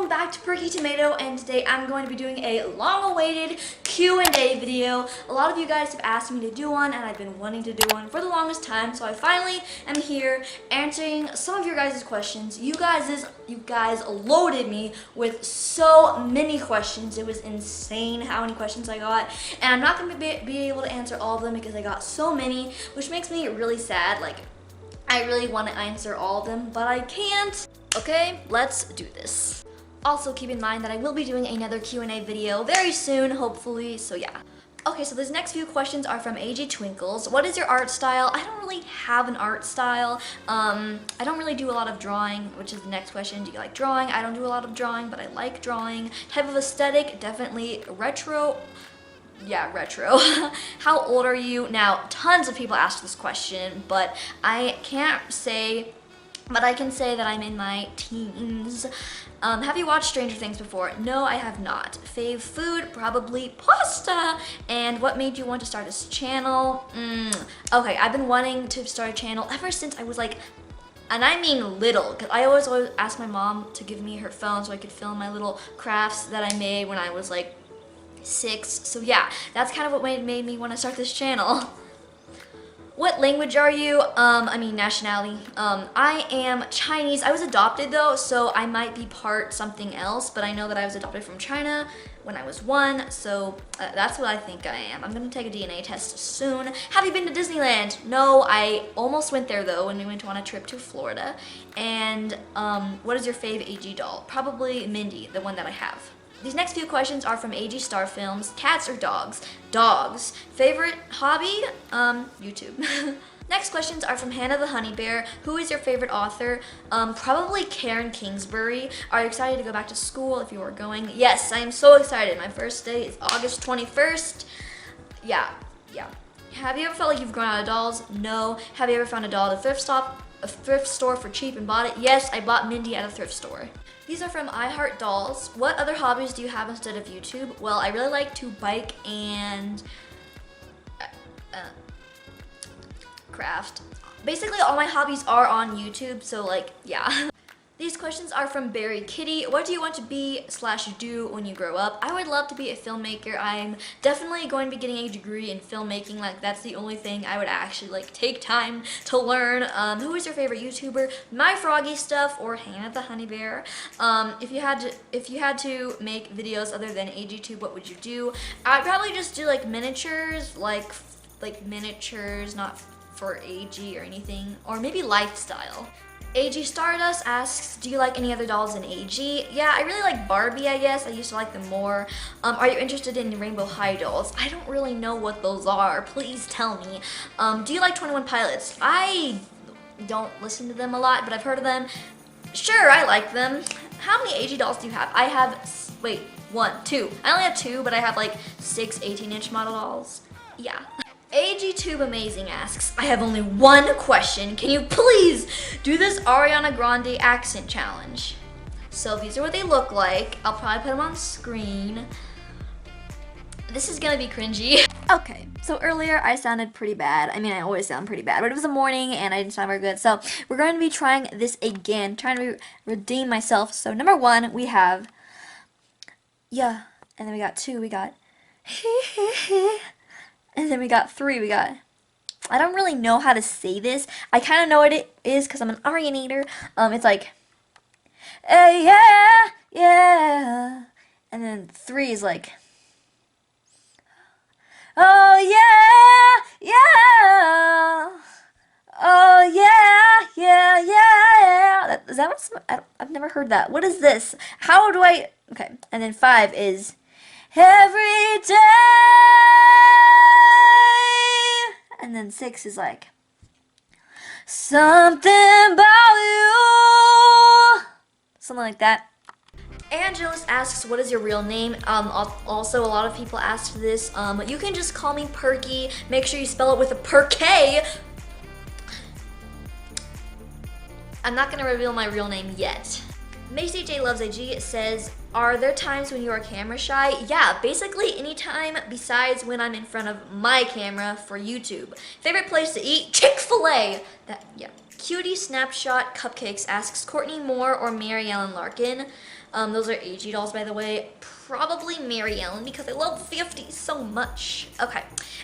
welcome back to PerkyTomato, and today I'm going to be doing a long-awaited Q&A video. A lot of you guys have asked me to do one, and I've been wanting to do one for the longest time, so I finally am here answering some of your guys' questions. You guys loaded me with so many questions. It was insane how many questions I got, and I'm not going to be able to answer all of them because I got so many, which makes me really sad. Like, I really want to answer all of them, but I can't. Okay, let's do this. Also, keep in mind that I will be doing another Q&A video very soon, hopefully, so yeah. Okay, so these next few questions are from AG Twinkles. What is your art style? I don't really have an art style. I don't really do a lot of drawing, which is the next question. Do you like drawing? I don't do a lot of drawing, but I like drawing. Type of aesthetic, definitely retro. Yeah, retro. How old are you? Now, tons of people ask this question, but I can't say, but I can say that I'm in my teens. Have you watched Stranger Things before? No, I have not. Fave food? Probably pasta. And what made you want to start this channel? Okay, I've been wanting to start a channel ever since I was like, and I mean little, because I always asked my mom to give me her phone so I could film my little crafts that I made when I was like 6. So yeah, that's kind of what made me want to start this channel. What language are you? I mean nationality. I am Chinese. I was adopted though, so I might be part something else, but I know that I was adopted from China when I was 1, so that's what I think I am. I'm gonna take a DNA test soon. Have you been to Disneyland? No, I almost went there though when we went on a trip to Florida. And what is your fave AG doll? Probably Mindy, the one that I have. These next few questions are from AG Star Films. Cats or dogs? Dogs. Favorite hobby? YouTube. Next questions are from Hannah the Honey Bear. Who is your favorite author? Probably Karen Kingsbury. Are you excited to go back to school if you are going? Yes, I am so excited. My first day is August 21st. Yeah. Have you ever felt like you've grown out of dolls? No. Have you ever found a doll at a thrift store for cheap and bought it? Yes, I bought Mindy at a thrift store. These are from I Heart Dolls. What other hobbies do you have instead of YouTube? Well, I really like to bike and craft. Basically, all my hobbies are on YouTube, so like, yeah. These questions are from Barry Kitty. What do you want to be/do when you grow up? I would love to be a filmmaker. I'm definitely going to be getting a degree in filmmaking. Like, that's the only thing I would actually like take time to learn. Who is your favorite YouTuber? My Froggy Stuff or Hannah the Honey Bear? If you had to make videos other than AGTube, what would you do? I'd probably just do like miniatures, like miniatures, not for AG or anything, or maybe lifestyle. AG Stardust asks, do you like any other dolls in AG? Yeah, I really like Barbie, I guess. I used to like them more. Are you interested in Rainbow High dolls? I don't really know what those are. Please tell me. Do you like 21 Pilots? I don't listen to them a lot, but I've heard of them. Sure, I like them. How many AG dolls do you have? I have, wait, 1, 2. I only have 2, but I have like 6 18-inch model dolls. Yeah. agtube Amazing asks, I have only one question. Can you please do this Ariana Grande accent challenge? So these are what they look like. I'll probably put them on screen. This is gonna be cringy. Okay, so earlier I sounded pretty bad. I mean, I always sound pretty bad, but it was the morning and I didn't sound very good. So we're going to be trying this again, trying to redeem myself. So number 1, we have, yeah, and then we got 2, we got, and then we got 3, we got, I don't really know how to say this. I kind of know what it is because I'm an Arianator. It's like, yeah, yeah. And then 3 is like, oh yeah, yeah. Oh yeah, yeah, yeah. Is that what's, I've never heard that. What is this? How do I, okay. And then 5 is, every day. And then 6 is like, something about you. Something like that. Angelus asks, what is your real name? Also, a lot of people asked this. You can just call me Perky. Make sure you spell it with a K. I'm not going to reveal my real name yet. Macy J Loves AG says, are there times when you are camera shy? Yeah, basically anytime besides when I'm in front of my camera for YouTube. Favorite place to eat? Chick-fil-A. Yeah. Cutie Snapshot Cupcakes asks Courtney Moore or Mary Ellen Larkin. Those are AG dolls, by the way. Probably Mary Ellen because I love 50 so much. Okay.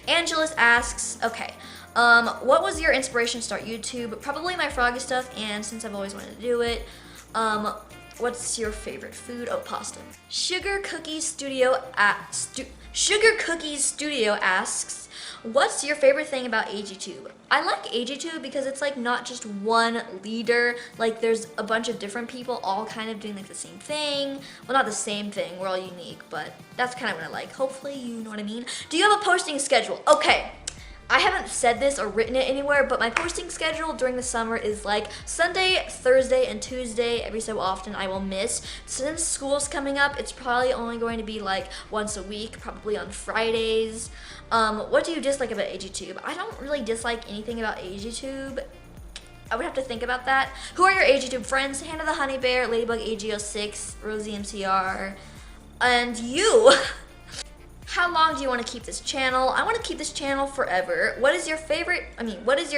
Angelus asks, okay, what was your inspiration to start YouTube? Probably my Froggy stuff, and since I've always wanted to do it, what's your favorite food? Oh, pasta. Sugar Cookies Studio asks, what's your favorite thing about AGTube? I like AGTube because it's like not just one leader, like there's a bunch of different people all kind of doing like the same thing. Well, not the same thing, we're all unique, but that's kind of what I like. Hopefully you know what I mean. Do you have a posting schedule? Okay. I haven't said this or written it anywhere, but my posting schedule during the summer is like Sunday, Thursday, and Tuesday. Every so often I will miss. Since school's coming up, it's probably only going to be like once a week, probably on Fridays. What do you dislike about AGTube? I don't really dislike anything about AGTube. I would have to think about that. Who are your AGTube friends? Hannah the Honey Bear, Ladybug AG06, Rosie MCR, and you. How long do you want to keep this channel? I want to keep this channel forever. What is your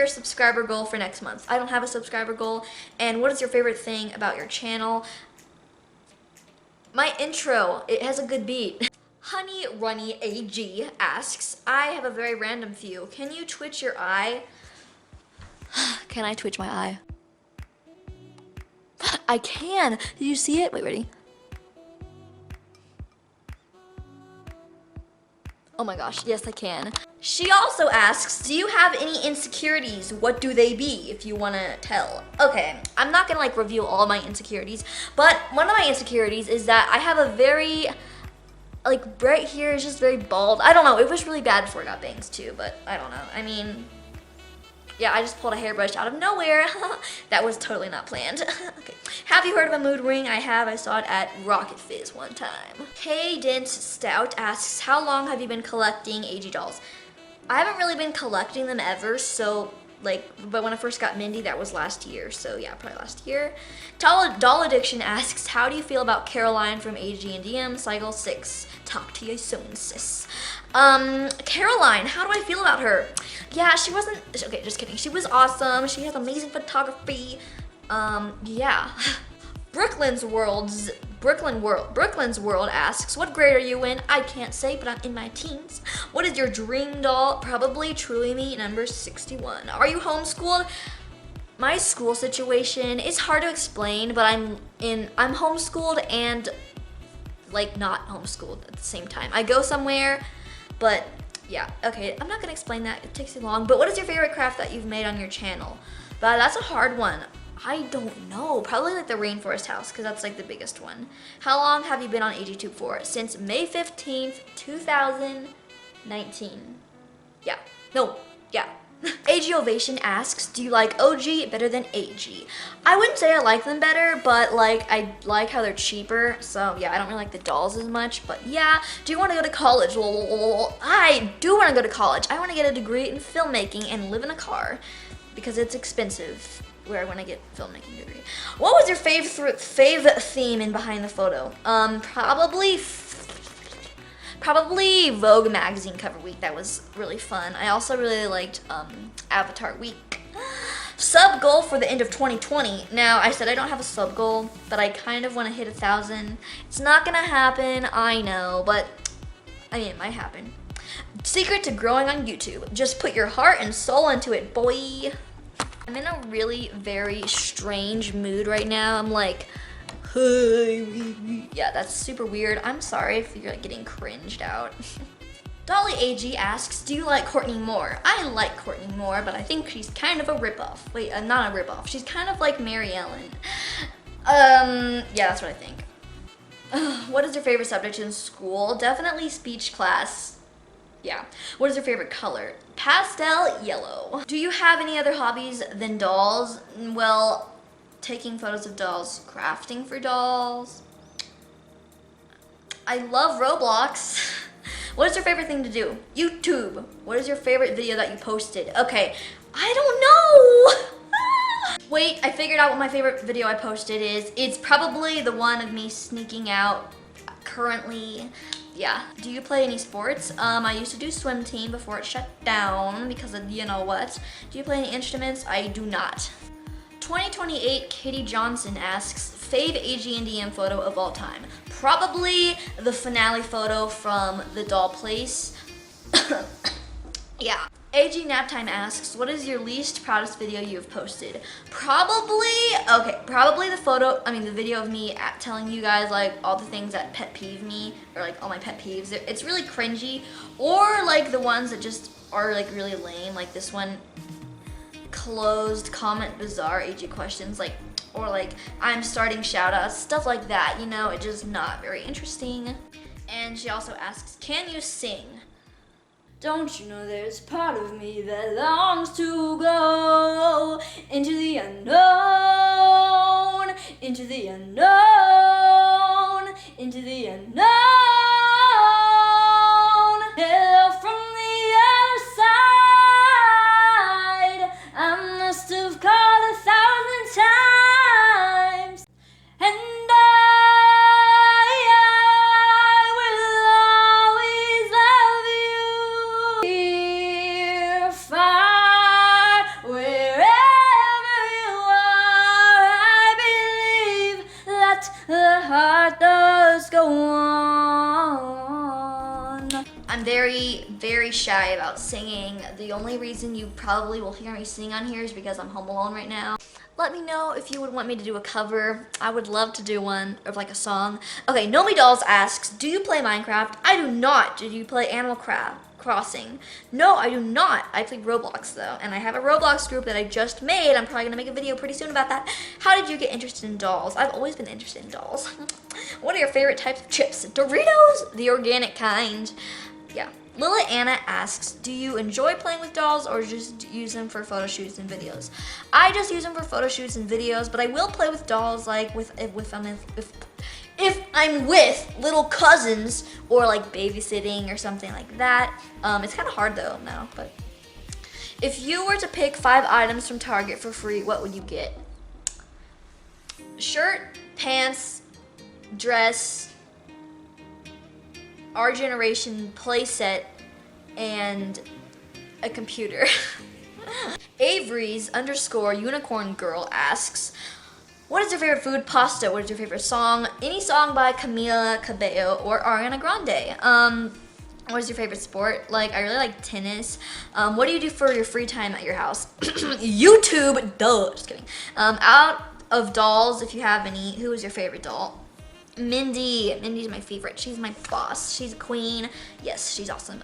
subscriber goal for next month? I don't have a subscriber goal. And what is your favorite thing about your channel? My intro, it has a good beat. Honey Runny AG asks, I have a very random few. Can you twitch your eye? Can I twitch my eye? I can. Did you see it? Wait, ready? Oh my gosh, yes I can. She also asks, do you have any insecurities? What do they be, if you wanna tell? Okay, I'm not gonna like reveal all my insecurities, but one of my insecurities is that I have a very, like right here is just very bald. I don't know, it was really bad before I got bangs too, but I don't know. I mean, yeah, I just pulled a hairbrush out of nowhere. That was totally not planned. Okay. Have you heard of a mood ring? I have. I saw it at Rocket Fizz one time. Cadence Stout asks, how long have you been collecting AG dolls? I haven't really been collecting them ever, so like, but when I first got Mindy, that was last year. So yeah, probably last year. Doll Addiction asks, how do you feel about Caroline from AG and DM Cycle 6? Talk to your sis. Caroline, how do I feel about her? Yeah, she wasn't, okay, just kidding. She was awesome. She has amazing photography. Yeah. Brooklyn's World asks, what grade are you in? I can't say, but I'm in my teens. What is your dream doll? Probably Truly Me, number 61. Are you homeschooled? My school situation is hard to explain, but I'm homeschooled and like not homeschooled at the same time. I go somewhere, but yeah, okay, I'm not gonna explain that, it takes too long. But what is your favorite craft that you've made on your channel? But that's a hard one. I don't know, probably like the rainforest house, because that's like the biggest one. How long have you been on AGTube for? Since May 15th, 2019. Yeah, no, yeah. AG Ovation asks, do you like OG better than AG? I wouldn't say I like them better, but like I like how they're cheaper. So yeah, I don't really like the dolls as much, but yeah. Do you want to go to college? I do want to go to college. I want to get a degree in filmmaking and live in a car because it's expensive where I want to get a filmmaking degree. What was your fave theme in behind the photo? Probably Vogue magazine cover week. That was really fun. I also really liked Avatar week. Sub goal for the end of 2020. Now, I said I don't have a sub goal, but I kind of want to hit 1,000. It's not gonna happen, I know, but I mean, it might happen. Secret to growing on YouTube. Just put your heart and soul into it, boy. I'm in a really very strange mood right now. I'm like, yeah, that's super weird. I'm sorry if you're like getting cringed out. Dolly AG asks, do you like Courtney Moore? I like Courtney Moore, but I think she's kind of a ripoff. Wait, not a ripoff. She's kind of like Mary Ellen. Yeah, that's what I think. What is your favorite subject in school? Definitely speech class. Yeah. What is your favorite color? Pastel yellow. Do you have any other hobbies than dolls? Well, taking photos of dolls, crafting for dolls. I love Roblox. What is your favorite thing to do? YouTube. What is your favorite video that you posted? Okay, I don't know. Wait, I figured out what my favorite video I posted is. It's probably the one of me sneaking out currently. Yeah. Do you play any sports? I used to do swim team before it shut down because of you know what. Do you play any instruments? I do not. 2028 Katie Johnson asks, fave AG and DM photo of all time. Probably the finale photo from the doll place. Yeah. AG Naptime asks, what is your least proudest video you have posted? Probably the video of me telling you guys like all the things that pet peeve me, or like all my pet peeves. It's really cringy, or like the ones that just are like really lame, like this one, closed comment bizarre AG questions, like, or like I'm starting shoutouts, stuff like that, you know, it's just not very interesting. And she also asks, can you sing? Don't you know there's part of me that longs to go into the unknown, into the unknown, into the unknown. Hello from the other side. I must have called 1,000 times, and I'm very, very shy about singing. The only reason you probably will hear me sing on here is because I'm home alone right now. Let me know if you would want me to do a cover. I would love to do one of like a song. Okay, 𝕚𝕚𝕤𝕚𝕚 asks, do you play Minecraft? I do not. Do you play Animal Crossing? No, I do not. I play Roblox though, and I have a Roblox group that I just made. I'm probably gonna make a video pretty soon about that. How did you get interested in dolls? I've always been interested in dolls. What are your favorite types of chips? Doritos, the organic kind. Yeah. Lila Anna asks, do you enjoy playing with dolls or just use them for photo shoots and videos? I just use them for photo shoots and videos, but I will play with dolls like if I'm with little cousins or like babysitting or something like that. It's kind of hard though now, but if you were to pick 5 items from Target for free, what would you get? Shirt, pants, dress, our generation playset, and a computer. Avery's_unicorn_girl asks, what is your favorite food? Pasta. What is your favorite song? Any song by Camila Cabello or Ariana Grande. What is your favorite sport? Like, I really like tennis. What do you do for your free time at your house? YouTube, duh, just kidding. Out of dolls, if you have any, who is your favorite doll? Mindy. Mindy's my favorite. She's my boss. She's a queen. Yes, she's awesome.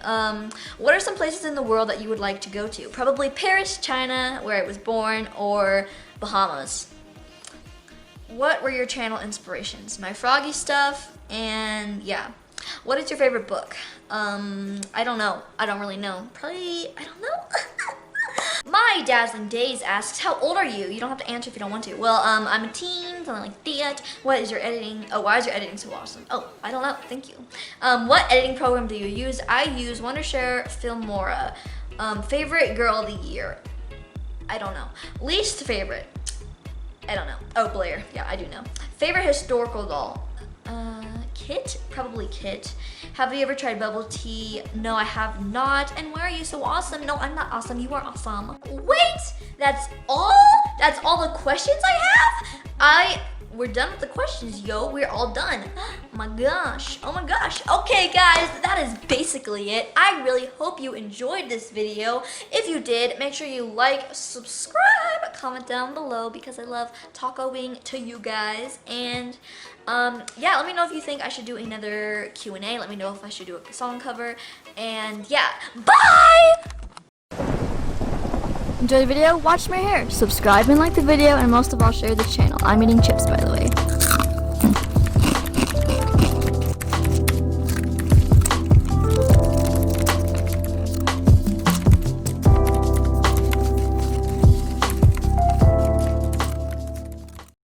What are some places in the world that you would like to go to? Probably Paris, China, where I was born, or Bahamas. What were your channel inspirations? My froggy stuff, and yeah. What is your favorite book? I don't know. I don't really know. Probably, I don't know. My Dazzling Days asks, how old are you? You don't have to answer if you don't want to. Well, I'm a teen, something like that. What is your editing? Oh, why is your editing so awesome? Oh, I don't know. Thank you. What editing program do you use? I use Wondershare Filmora. Favorite girl of the year? I don't know. Least favorite? I don't know. Oh, Blair. Yeah, I do know. Favorite historical doll? Kit? Probably Kit. Have you ever tried bubble tea? No, I have not. And why are you so awesome? No, I'm not awesome. You are awesome. Wait! That's all? That's all the questions I have? We're done with the questions, yo. We're all done. Oh my gosh. Oh my gosh. Okay, guys, that is basically it. I really hope you enjoyed this video. If you did, make sure you like, subscribe, comment down below because I love tacoing to you guys. And yeah, let me know if you think I should do another Q&A. Let me know if I should do a song cover. And yeah, bye! Enjoy the video, watch my hair, subscribe and like the video, and most of all, share the channel. I'm eating chips, by the way.